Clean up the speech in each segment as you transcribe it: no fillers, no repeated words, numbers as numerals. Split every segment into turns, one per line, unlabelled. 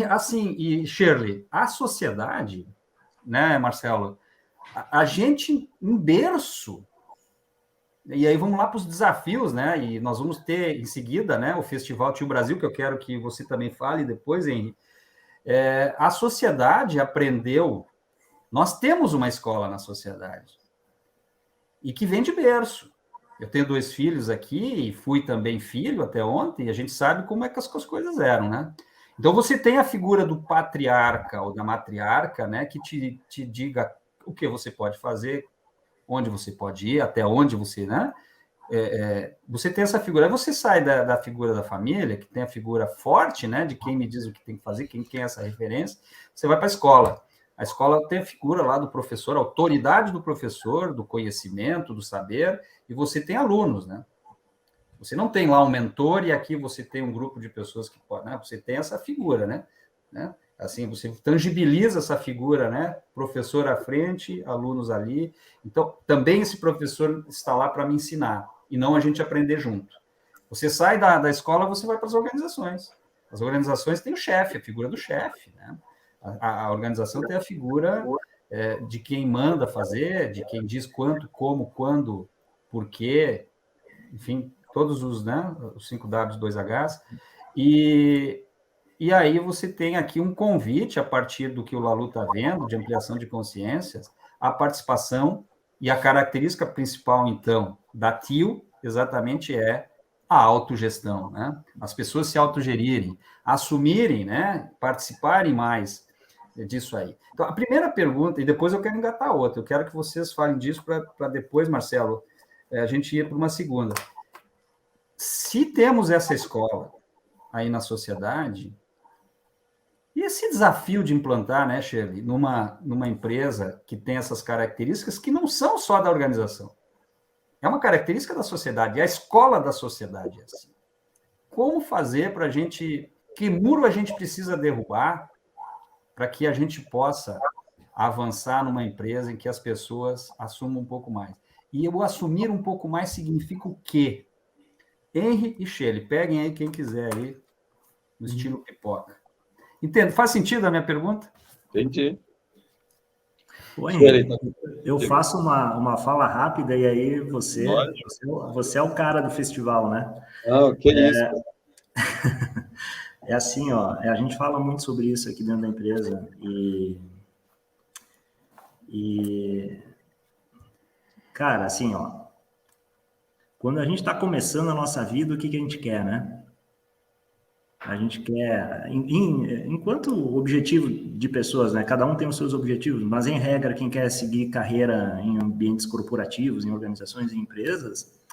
Assim, e Shirley, a sociedade, né, Marcelo, a gente em berço, e aí vamos lá para os desafios, né, e nós vamos ter em seguida, né, o Festival Tio Brasil, que eu quero que você também fale depois, Henri. A sociedade aprendeu, nós temos uma escola na sociedade, e que vem de berço. Eu tenho 2 filhos aqui, e fui também filho até ontem, e a gente sabe como é que as coisas eram, né? Então, você tem a figura do patriarca ou da matriarca, né, que te diga o que você pode fazer, onde você pode ir, até onde você, né? Você tem essa figura. Aí você sai da figura da família, que tem a figura forte, né, de quem me diz o que tem que fazer, quem é essa referência, você vai para a escola. A escola tem a figura lá do professor, a autoridade do professor, do conhecimento, do saber, e você tem alunos, né? Você não tem lá um mentor e aqui você tem um grupo de pessoas que podem, né? Você tem essa figura, né? Assim, você tangibiliza essa figura, né? Professor à frente, alunos ali. Então, também esse professor está lá para me ensinar e não a gente aprender junto. Você sai da escola, você vai para as organizações. As organizações têm o chefe, a figura do chefe, né? A organização tem a figura de quem manda fazer, de quem diz quanto, como, quando, por quê, enfim, todos os, né, os 5 Ws, 2 Hs, e aí você tem aqui um convite, a partir do que o Lalu está vendo, de ampliação de consciências, a participação, e a característica principal, então, da TIO, exatamente a autogestão, né? As pessoas se autogerirem, assumirem, né, participarem mais disso aí. Então, a primeira pergunta, e depois eu quero engatar outra, eu quero que vocês falem disso para depois, Marcelo, a gente ir para uma segunda. Se temos essa escola aí na sociedade, e esse desafio de implantar, né, Shirley, numa empresa que tem essas características que não são só da organização, é uma característica da sociedade, é a escola da sociedade é assim. Como fazer para a gente, que muro a gente precisa derrubar para que a gente possa avançar numa empresa em que as pessoas assumam um pouco mais? E o assumir um pouco mais significa o quê? Henry e Shirley, peguem aí quem quiser aí, no estilo pipoca. Entendo. Faz sentido a minha pergunta?
Entendi.
Oi, Henry, eu faço uma fala rápida e aí você é o cara do festival, né?
Ah, que isso.
É assim, ó, a gente fala muito sobre isso aqui dentro da empresa cara, assim, ó, quando a gente está começando a nossa vida, o que a gente quer, né? A gente quer, enquanto objetivo de pessoas, né? Cada um tem os seus objetivos, mas em regra, quem quer seguir carreira em ambientes corporativos, em organizações e empresas,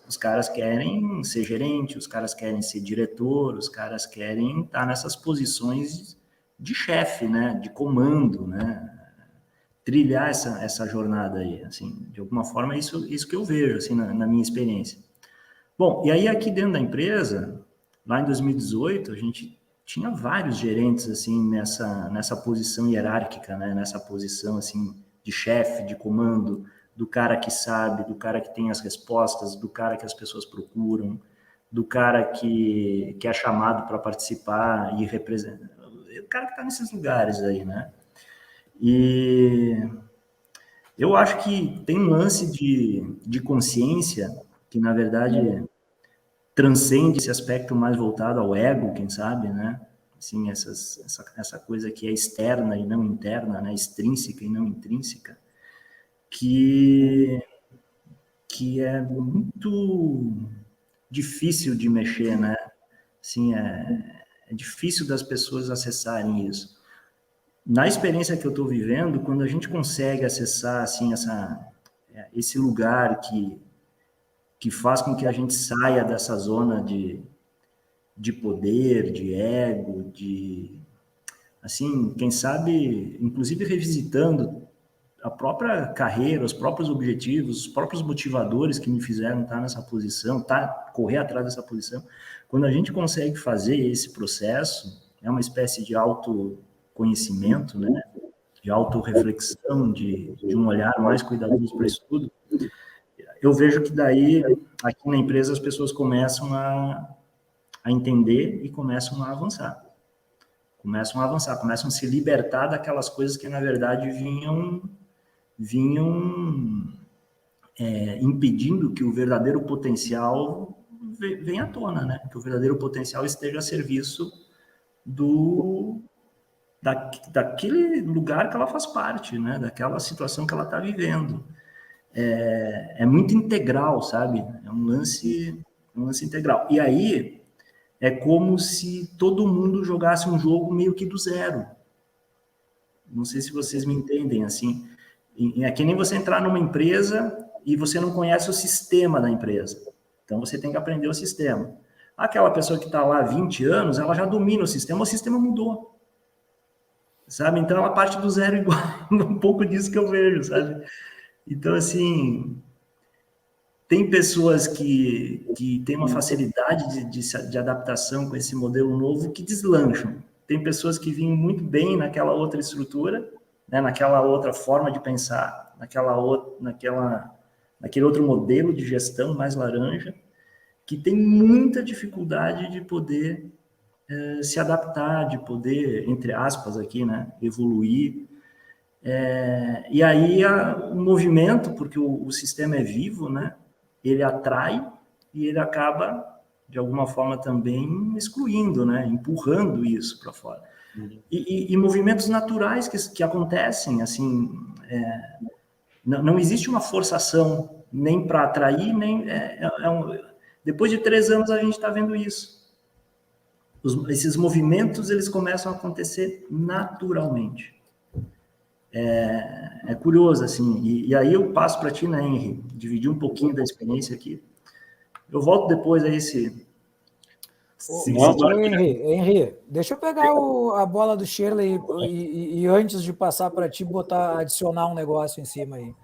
os caras querem ser gerente, os caras querem ser diretor, os caras querem estar nessas posições de chefe, né? De comando, né? Trilhar essa jornada aí, assim, de alguma forma é isso que eu vejo, assim, na minha experiência. Bom, e aí aqui dentro da empresa, lá em 2018, a gente tinha vários gerentes, assim, nessa posição hierárquica, né? Nessa posição, assim, de chefe, de comando, do cara que sabe, do cara que tem as respostas, do cara que as pessoas procuram, do cara que é chamado para participar e representar, o cara que está nesses lugares aí, né? E eu acho que tem um lance de consciência que, na verdade, transcende esse aspecto mais voltado ao ego, quem sabe, né? Assim, essa coisa que é externa e não interna, né? Extrínseca e não intrínseca, que é muito difícil de mexer, né? Assim, é difícil das pessoas acessarem isso. Na experiência que eu estou vivendo, quando a gente consegue acessar assim esse lugar que faz com que a gente saia dessa zona de poder, de ego, assim, quem sabe, inclusive revisitando a própria carreira, os próprios objetivos, os próprios motivadores que me fizeram estar nessa posição, correr atrás dessa posição. Quando a gente consegue fazer esse processo, é uma espécie de autoconhecimento, né? De autorreflexão, de um olhar mais cuidadoso para isso tudo, eu vejo que daí, aqui na empresa, as pessoas começam a entender e começam a avançar. começam a avançar, começam a se libertar daquelas coisas que, na verdade, vinham impedindo que o verdadeiro potencial venha à tona, né? Que o verdadeiro potencial esteja a serviço daquele lugar que ela faz parte, né? Daquela situação que ela está vivendo. É muito integral, sabe? É um lance integral. E aí é como se todo mundo jogasse um jogo meio que do zero. Não sei se vocês me entendem, assim. É que nem você entrar numa empresa e você não conhece o sistema da empresa. Então, você tem que aprender o sistema. Aquela pessoa que está lá há 20 anos, ela já domina o sistema mudou. Sabe? Então, ela parte do zero igual. Um pouco disso que eu vejo, sabe? Então, assim, tem pessoas que têm uma facilidade de adaptação com esse modelo novo que deslancham. Tem pessoas que vinham muito bem naquela outra estrutura, né, naquela outra forma de pensar, naquele outro modelo de gestão mais laranja, que tem muita dificuldade de poder se adaptar, de poder, entre aspas aqui, né, evoluir. E aí o movimento, porque o sistema é vivo, né, ele atrai e ele acaba, de alguma forma, também excluindo, né, empurrando isso para fora. E movimentos naturais que acontecem, assim, não existe uma forçação nem para atrair, nem... depois de 3 anos a gente está vendo isso. Esses movimentos, eles começam a acontecer naturalmente. É curioso, assim, e aí eu passo para ti, né, Henry, dividir um pouquinho da experiência aqui. Eu volto depois a esse...
Ô, Henry, deixa eu pegar a bola do Shirley e antes de passar para ti, adicionar um negócio em cima aí.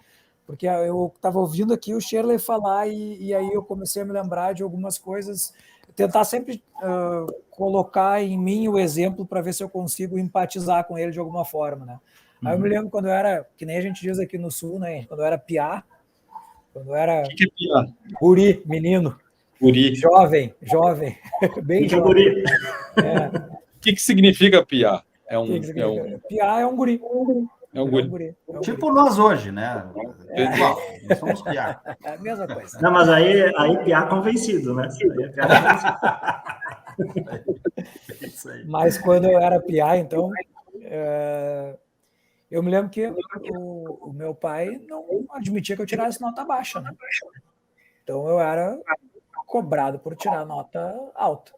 Porque eu estava ouvindo aqui o Shirley falar e aí eu comecei a me lembrar de algumas coisas, tentar sempre colocar em mim o exemplo para ver se eu consigo empatizar com ele de alguma forma, né? Aí eu me lembro quando eu era, que nem a gente diz aqui no Sul, né? Quando eu era piá, quando eu era guri, menino,
guri.
jovem, bem jovem.
O que significa piá?
Piá é um guri.
É um guri.
Tipo nós hoje, né? Igual, nós somos piá.
É a mesma coisa.
Não, mas aí piá convencido, né? Aí é piá convencido.
Mas quando eu era piá, então, eu me lembro que o meu pai não admitia que eu tirasse nota baixa, né? Então eu era cobrado por tirar nota alta.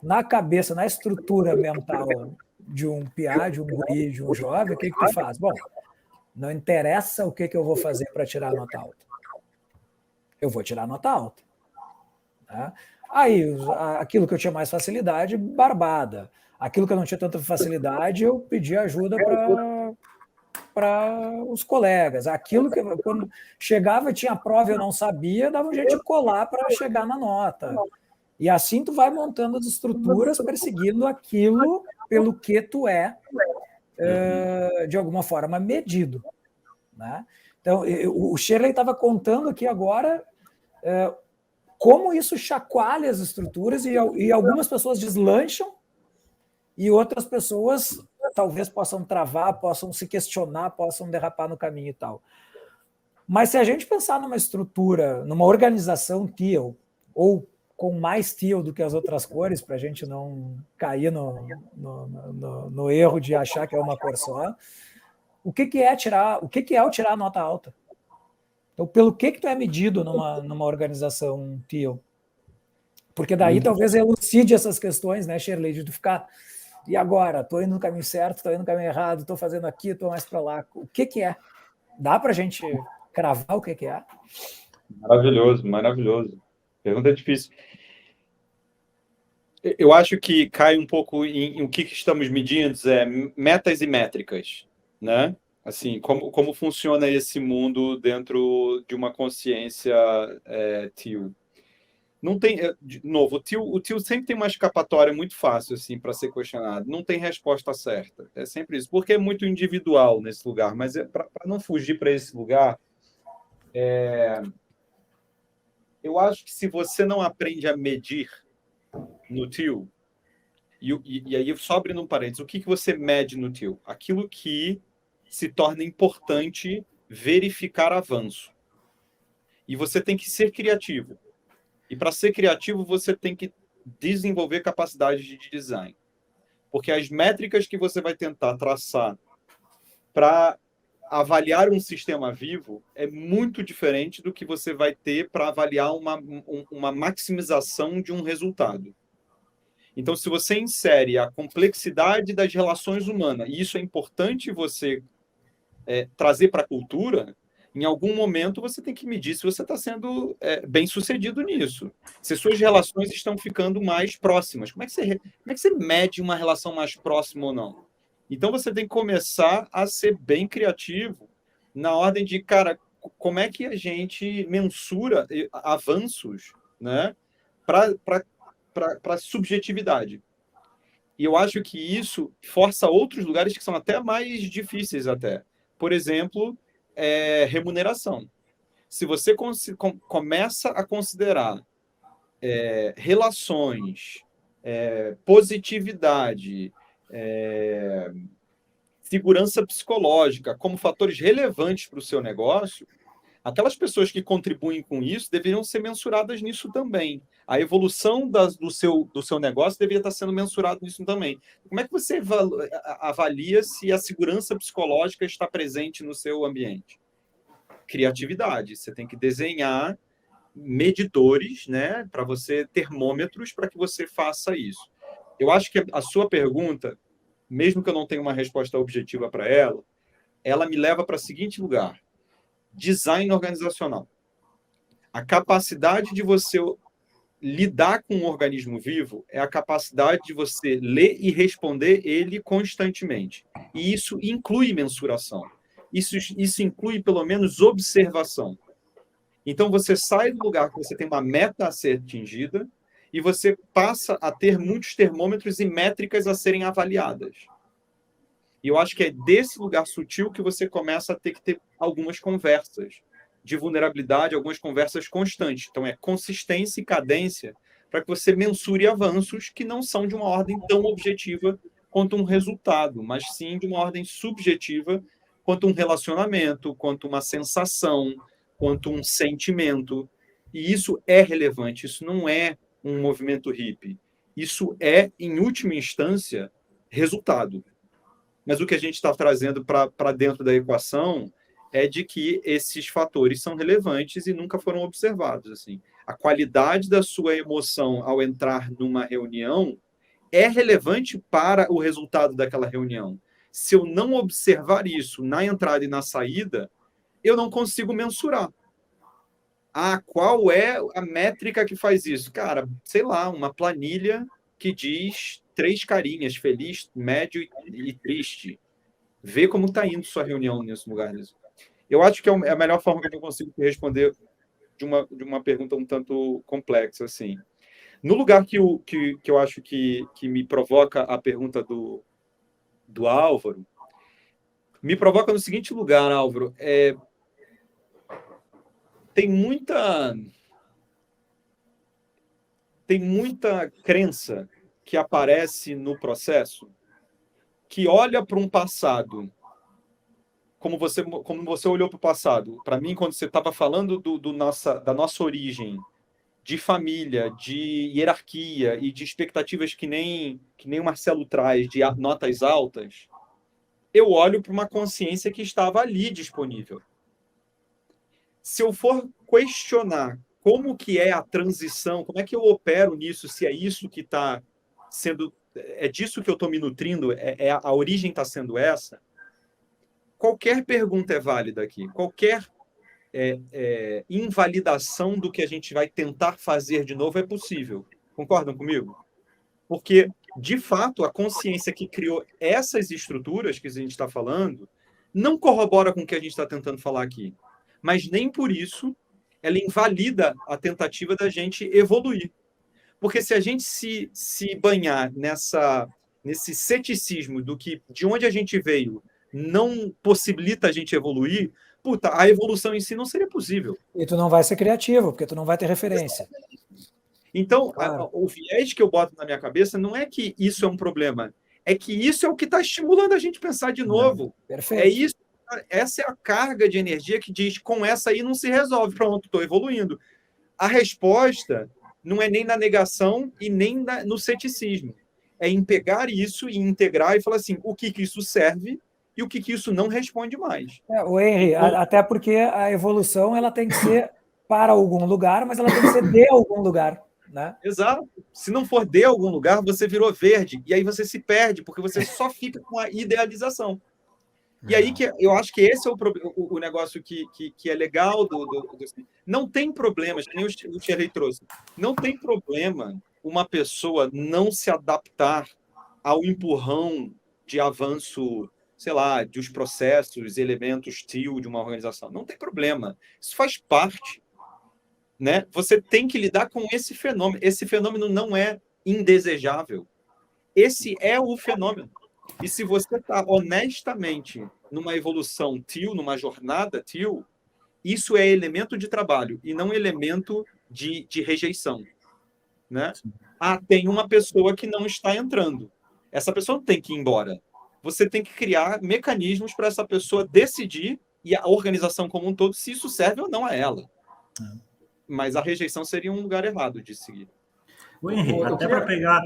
Na cabeça, na estrutura mental de um piá, de um guri, de um jovem, o que tu faz? Bom, não interessa o que eu vou fazer para tirar a nota alta. Eu vou tirar a nota alta. Tá? Aí, aquilo que eu tinha mais facilidade, barbada. Aquilo que eu não tinha tanta facilidade, eu pedi ajuda para os colegas. Aquilo que, quando chegava e tinha prova e eu não sabia, dava um jeito de colar para chegar na nota. E assim tu vai montando as estruturas perseguindo aquilo pelo que tu de alguma forma, medido. Né? Então, o Shirley estava contando aqui agora como isso chacoalha as estruturas e algumas pessoas deslancham e outras pessoas talvez possam travar, possam se questionar, possam derrapar no caminho e tal. Mas se a gente pensar numa estrutura, numa organização teal, ou com mais teal do que as outras cores, para a gente não cair no erro de achar que é uma cor só, o que é o tirar a nota alta? Então, pelo que tu é medido numa organização teal? Porque daí talvez elucide essas questões, né, Shirley, de tu ficar, e agora? Estou indo no caminho certo, estou indo no caminho errado, estou fazendo aqui, estou mais para lá. O que é? Dá para a gente cravar o que é?
Maravilhoso, maravilhoso. Pergunta difícil. Eu acho que cai um pouco em o que estamos medindo, metas e métricas, né? Assim, como funciona esse mundo dentro de uma consciência teal. Não tem, de novo, o teal sempre tem uma escapatória muito fácil assim para ser questionado. Não tem resposta certa. É sempre isso, porque é muito individual nesse lugar. Mas para não fugir para esse lugar, eu acho que se você não aprende a medir no teal, E aí, só abrindo um parênteses, o que você mede no teu? Aquilo que se torna importante verificar avanço. E você tem que ser criativo. E para ser criativo, você tem que desenvolver capacidade de design. Porque as métricas que você vai tentar traçar para avaliar um sistema vivo é muito diferente do que você vai ter para avaliar uma maximização de um resultado. Então, se você insere a complexidade das relações humanas, e isso é importante você trazer para a cultura, em algum momento você tem que medir se você está sendo bem sucedido nisso. Se suas relações estão ficando mais próximas. Como é que você mede uma relação mais próxima ou não? Então você tem que começar a ser bem criativo na ordem de, cara, como é que a gente mensura avanços, né, para subjetividade. E eu acho que isso força outros lugares que são até mais difíceis até. Por exemplo, remuneração. Se você começa a considerar relações, positividade, segurança psicológica como fatores relevantes para o seu negócio, aquelas pessoas que contribuem com isso deveriam ser mensuradas nisso também. A evolução do seu negócio deveria estar sendo mensurada nisso também. Como é que você avalia se a segurança psicológica está presente no seu ambiente? Criatividade. Você tem que desenhar medidores, né, para você, termômetros, para que você faça isso. Eu acho que a sua pergunta, mesmo que eu não tenha uma resposta objetiva para ela me leva para o seguinte lugar. Design organizacional. A capacidade de você lidar com um organismo vivo é a capacidade de você ler e responder ele constantemente. E isso inclui mensuração. Isso inclui, pelo menos, observação. Então, você sai do lugar que você tem uma meta a ser atingida e você passa a ter muitos termômetros e métricas a serem avaliadas. E eu acho que é desse lugar sutil que você começa a ter que ter algumas conversas de vulnerabilidade, algumas conversas constantes. Então, é consistência e cadência para que você mensure avanços que não são de uma ordem tão objetiva quanto um resultado, mas sim de uma ordem subjetiva quanto um relacionamento, quanto uma sensação, quanto um sentimento. E isso é relevante, isso não é um movimento hippie. Isso é, em última instância, resultado. Mas o que a gente está trazendo para dentro da equação é de que esses fatores são relevantes e nunca foram observados. Assim. A qualidade da sua emoção ao entrar numa reunião é relevante para o resultado daquela reunião. Se eu não observar isso na entrada e na saída, eu não consigo mensurar. Qual é a métrica que faz isso? Cara, sei lá, uma planilha que diz 3 carinhas, feliz, médio e triste. Vê como está indo sua reunião nesse lugar. Eu acho que é a melhor forma que eu consigo responder de uma pergunta um tanto complexa. Assim. No lugar que eu acho que me provoca a pergunta do Álvaro, me provoca no seguinte lugar, Álvaro. Tem muita crença que aparece no processo que olha para um passado como você olhou para o passado. Para mim, quando você estava falando da nossa origem, de família, de hierarquia e de expectativas que nem o Marcelo traz, de notas altas, eu olho para uma consciência que estava ali disponível. Se eu for questionar como que é a transição, como é que eu opero nisso, se é isso que está sendo... É disso que eu estou me nutrindo? A origem está sendo essa? Qualquer pergunta é válida aqui. Qualquer invalidação do que a gente vai tentar fazer de novo é possível. Concordam comigo? Porque, de fato, a consciência que criou essas estruturas que a gente está falando não corrobora com o que a gente está tentando falar aqui. Mas nem por isso ela invalida a tentativa da gente evoluir. Porque se a gente se banhar nesse ceticismo de onde a gente veio não possibilita a gente evoluir, a evolução em si não seria possível.
E tu não vai ser criativo, porque tu não vai ter referência.
Então,
Claro.
o viés que eu boto na minha cabeça não é que isso é um problema, é que isso é o que está estimulando a gente pensar de novo. É
Perfeito.
isso, essa é a carga de energia que diz, com essa aí não se resolve, pronto, estou evoluindo. A resposta não é nem na negação e nem no ceticismo. É em pegar isso e integrar e falar assim, o que isso serve e o que isso não responde mais.
O Henry, até porque a evolução ela tem que ser para algum lugar, mas ela tem que ser de algum lugar, né?
Exato. Se não for de algum lugar, você virou verde. E aí você se perde, porque você só fica com a idealização. E aí que eu acho que esse é o negócio que é legal não tem problemas, que nem o Shirley trouxe. Não tem problema uma pessoa não se adaptar ao empurrão de avanço, sei lá, dos processos, elementos TIL de uma organização. Não tem problema. Isso faz parte, né? Você tem que lidar com esse fenômeno. Esse fenômeno não é indesejável. Esse é o fenômeno. E se você está honestamente numa evolução TIL, numa jornada TIL, isso é elemento de trabalho e não elemento de rejeição, né? Tem uma pessoa que não está entrando. Essa pessoa tem que ir embora. Você tem que criar mecanismos para essa pessoa decidir, e a organização como um todo, se isso serve ou não a ela. Mas a rejeição seria um lugar errado de seguir.
Ô, Henrique, até para pegar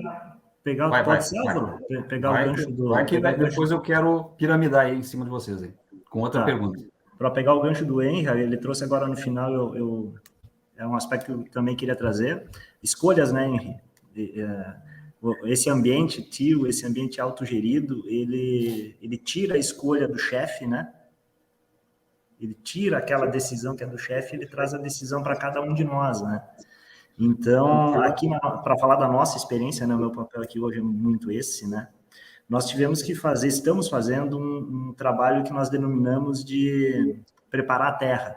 pode ser, Álvaro? Pegar o gancho do...
Vai que depois eu quero piramidar aí em cima de vocês, aí, com outra pergunta. Para
pegar o gancho do Henrique, ele trouxe agora no final, é um aspecto que eu também queria trazer. Escolhas, né, Henrique? Esse ambiente TIL, esse ambiente autogerido, ele tira a escolha do chefe, né? Ele tira aquela decisão que é do chefe, ele traz a decisão para cada um de nós, né? Então, aqui para falar da nossa experiência, né, o meu papel aqui hoje é muito esse, né? Nós estamos fazendo um trabalho que nós denominamos de preparar a terra,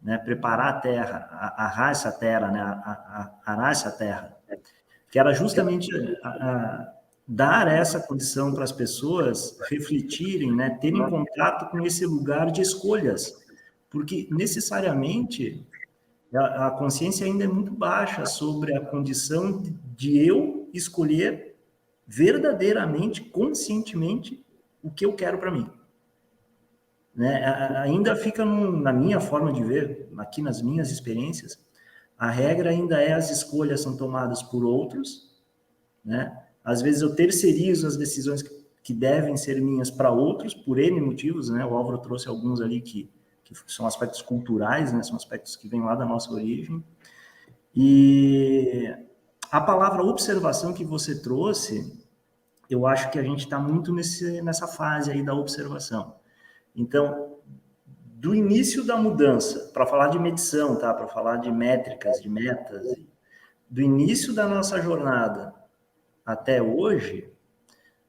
né? Preparar a terra, arar essa terra, né? Arar essa terra, que era justamente dar essa condição para as pessoas refletirem, né? Terem contato com esse lugar de escolhas, porque necessariamente a consciência ainda é muito baixa sobre a condição de eu escolher verdadeiramente, conscientemente, o que eu quero para mim. Né? Ainda fica na minha forma de ver, aqui nas minhas experiências, a regra ainda é as escolhas são tomadas por outros, né? Às vezes eu terceirizo as decisões que devem ser minhas para outros, por N motivos, né? O Álvaro trouxe alguns ali que são aspectos culturais, né? São aspectos que vêm lá da nossa origem. E a palavra observação que você trouxe, eu acho que a gente está muito nessa fase aí da observação. Então, do início da mudança, para falar de medição, tá? Para falar de métricas, de metas, do início da nossa jornada até hoje,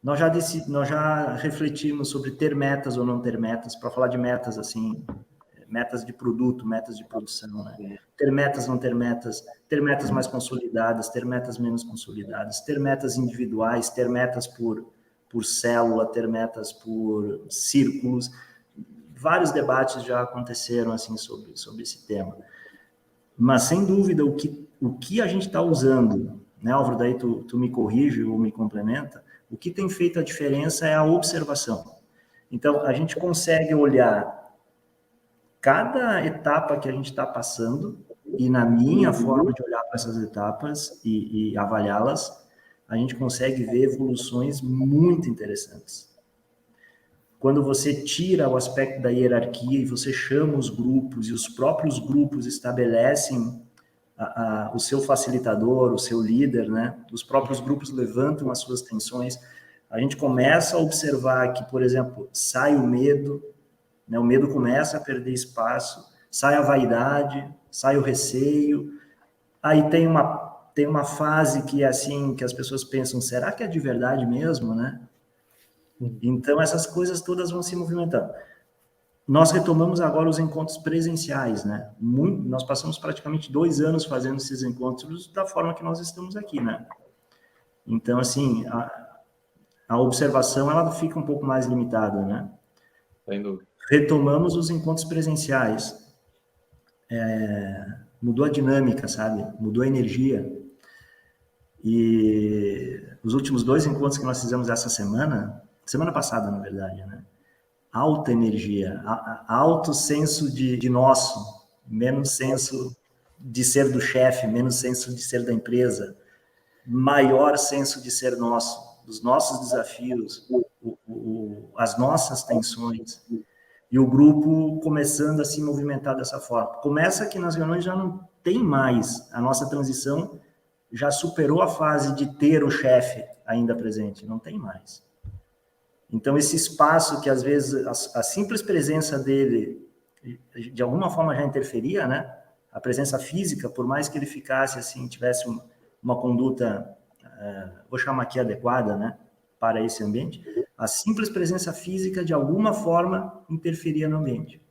nós já refletimos sobre ter metas ou não ter metas, para falar de metas, assim, metas de produto, metas de produção, né? Ter metas, não ter metas mais consolidadas, ter metas menos consolidadas, ter metas individuais, ter metas por célula, ter metas por círculos. Vários debates já aconteceram assim sobre esse tema. Mas, sem dúvida, o que a gente está usando, né, Álvaro, daí tu me corrige ou me complementa, o que tem feito a diferença é a observação. Então, a gente consegue olhar cada etapa que a gente está passando, e na minha forma de olhar para essas etapas e avaliá-las, a gente consegue ver evoluções muito interessantes. Quando você tira o aspecto da hierarquia e você chama os grupos, e os próprios grupos estabelecem o seu facilitador, o seu líder, né? Os próprios grupos levantam as suas tensões, a gente começa a observar que, por exemplo, sai o medo, né? O medo começa a perder espaço, sai a vaidade, sai o receio, aí tem uma fase que é assim, que as pessoas pensam, será que é de verdade mesmo, né? Então, essas coisas todas vão se movimentando. Nós retomamos agora os encontros presenciais, né? Nós passamos praticamente 2 anos fazendo esses encontros da forma que nós estamos aqui, né? Então, assim, a observação, ela fica um pouco mais limitada, né?
Sem dúvida.
Retomamos os encontros presenciais. mudou a dinâmica, sabe? Mudou a energia. E os últimos 2 encontros que nós fizemos essa semana passada, na verdade, né? Alta energia, alto senso de nosso, menos senso de ser do chefe, menos senso de ser da empresa, maior senso de ser nosso, os nossos desafios, as nossas tensões, e o grupo começando a se movimentar dessa forma. Começa que nas reuniões já não tem mais, a nossa transição já superou a fase de ter o chefe ainda presente, não tem mais. Então, esse espaço que, às vezes, a simples presença dele, de alguma forma, já interferia, né? A presença física, por mais que ele ficasse, assim, tivesse uma conduta, vou chamar aqui adequada, né? Para esse ambiente, a simples presença física, de alguma forma, interferia no ambiente.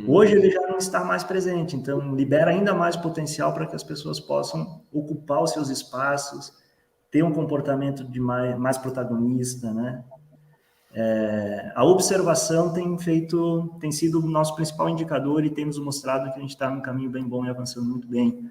Hoje, ele já não está mais presente, então, libera ainda mais potencial para que as pessoas possam ocupar os seus espaços, ter um comportamento de mais protagonista, né? A observação tem sido o nosso principal indicador e tem nos mostrado que a gente está num caminho bem bom e avançando muito bem.